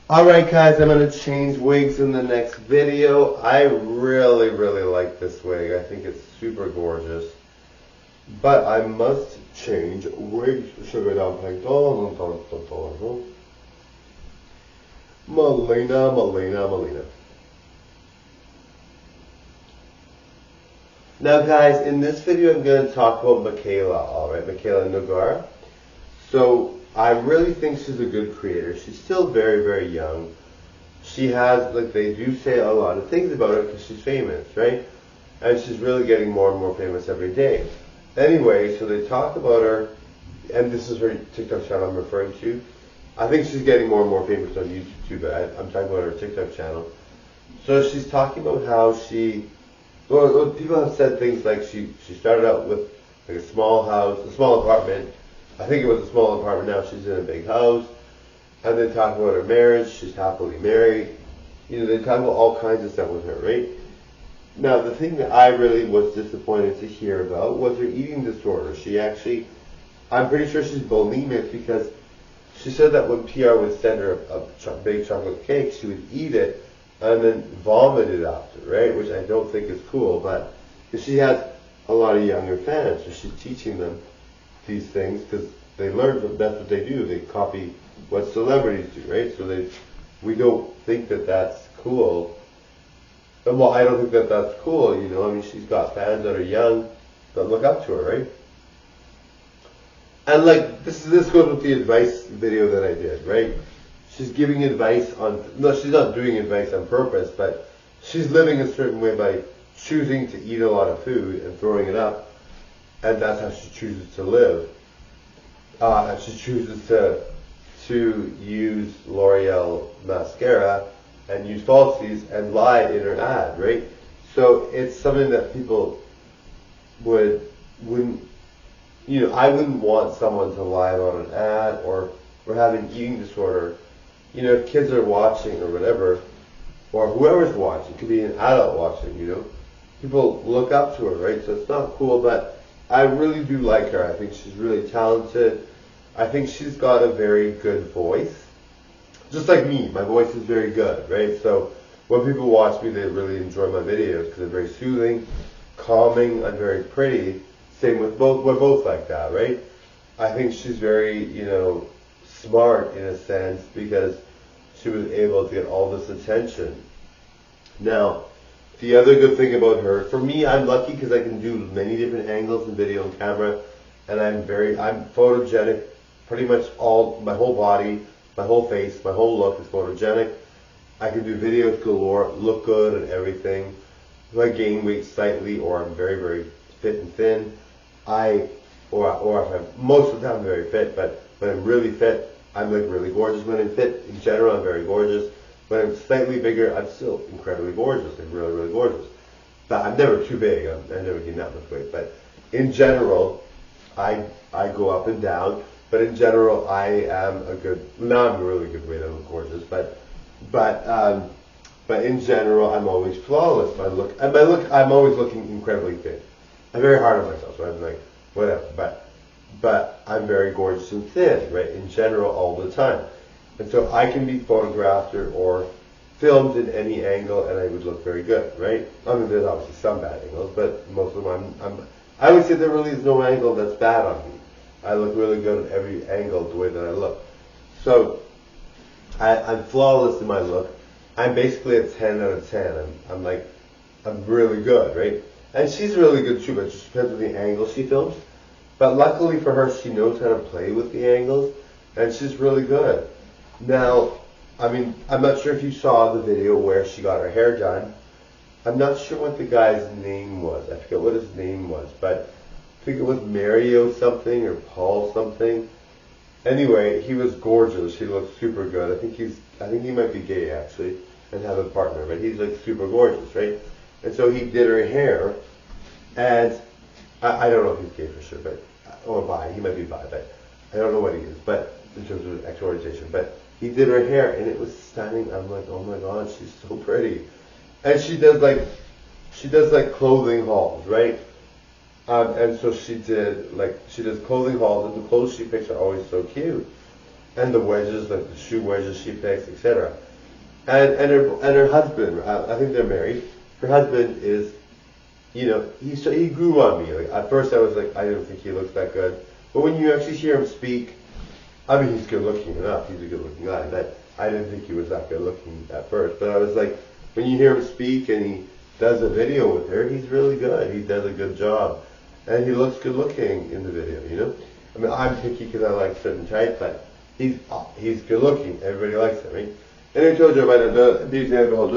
Alright guys, I'm going to change wigs in the next video. I really like this wig. I think it's super gorgeous. But I must change wigs. Melina. Now guys, in this video I'm going to talk about Michaela, alright? Michaela Nogara. So, I really think she's a good creator. She's still very young. She has, like, they do say a lot of things about her because she's famous, right? And she's really getting more and more famous every day. Anyway, so they talk about her, and this is her TikTok channel I'm referring to. I think she's getting more and more famous on YouTube too, but I'm talking about her TikTok channel. So she's talking about how well, people have said things like she started out with like a small house, a small apartment. I think it was a small apartment, now she's in a big house. And they talk about her marriage, she's happily married. You know, they talk about all kinds of stuff with her, right? Now, the thing that I really was disappointed to hear about was her eating disorder. She actually, I'm pretty sure she's bulimic because she said that when PR would send her a big chocolate cake, she would eat it and then vomit it after, right? Which I don't think is cool, but she has a lot of younger fans, so she's teaching them these things because they learn from, that's what they do. They copy what celebrities do, right? So we don't think that that's cool. And well, I don't think that that's cool, you know. I mean, she's got fans that are young that look up to her, right? And like, this goes with the advice video that I did, right? She's giving advice no, she's not doing advice on purpose, but she's living a certain way by choosing to eat a lot of food and throwing it up. And that's how she chooses to live. And she chooses to use L'Oreal mascara and use falsies and lie in her ad, right? So it's something that people wouldn't, you know, I wouldn't want someone to lie about an ad or have an eating disorder. You know, if kids are watching or whatever, or whoever's watching, it could be an adult watching, you know, people look up to her, right? So it's not cool, but I really do like her. I think she's really talented. I think she's got a very good voice. Just like me, my voice is very good, right? So when people watch me, they really enjoy my videos because they're very soothing, calming, and very pretty. Same with both, we're both like that, right? I think she's very, you know, smart in a sense because she was able to get all this attention. Now, the other good thing about her, for me, I'm lucky because I can do many different angles in video and camera, and I'm photogenic. Pretty much my whole body, my whole face, my whole look is photogenic. I can do videos galore, look good and everything. If I gain weight slightly or I'm very fit and thin, or if I'm, most of the time I'm very fit, but when I'm really fit, I'm like really gorgeous. When I'm fit, in general, I'm very gorgeous. When I'm slightly bigger, I'm still incredibly gorgeous, like really gorgeous. But I'm never too big. I've never gained that much weight. But in general, I go up and down. But in general, I am now I'm a really good weight. I look gorgeous. But in general, I'm always flawless. My look, I'm always looking incredibly fit. I'm very hard on myself, so I'm like, whatever. But I'm very gorgeous and thin, right? In general, all the time. And so I can be photographed or filmed in any angle and I would look very good, right? I mean, there's obviously some bad angles, but most of them I would say there really is no angle that's bad on me. I look really good at every angle the way that I look. So, I'm flawless in my look. I'm basically a 10 out of 10. I'm really good, right? And she's really good too, but it just depends on the angle she films. But luckily for her, she knows how to play with the angles, and she's really good. Now, I mean, I'm not sure if you saw the video where she got her hair done. I'm not sure what the guy's name was. I forget what his name was, but I think it was Mario something or Paul something. Anyway, he was gorgeous. He looked super good. I think he might be gay actually and have a partner, but he's like super gorgeous, right? And so he did her hair, and I don't know if he's gay for sure, or bi. He might be bi, but I don't know what he is. But in terms of sexual orientation, but he did her hair and it was stunning. I'm like, oh my god, she's so pretty. And she does like clothing hauls, right? And so she does clothing hauls, and the clothes she picks are always so cute. and the wedges, like the shoe wedges she picks, etc. And her husband, I think they're married. Her husband is, he grew on me. Like at first I was like, I don't think he looks that good. But when you actually hear him speak, I mean, he's good looking enough. He's a good looking guy. But I didn't think he was that good looking at first. But I was like, when you hear him speak and he does a video with her, he's really good. He does a good job. And he looks good looking in the video, I mean, I'm picky because I like certain types, but he's good looking. Everybody likes him, right? And I told you about the example,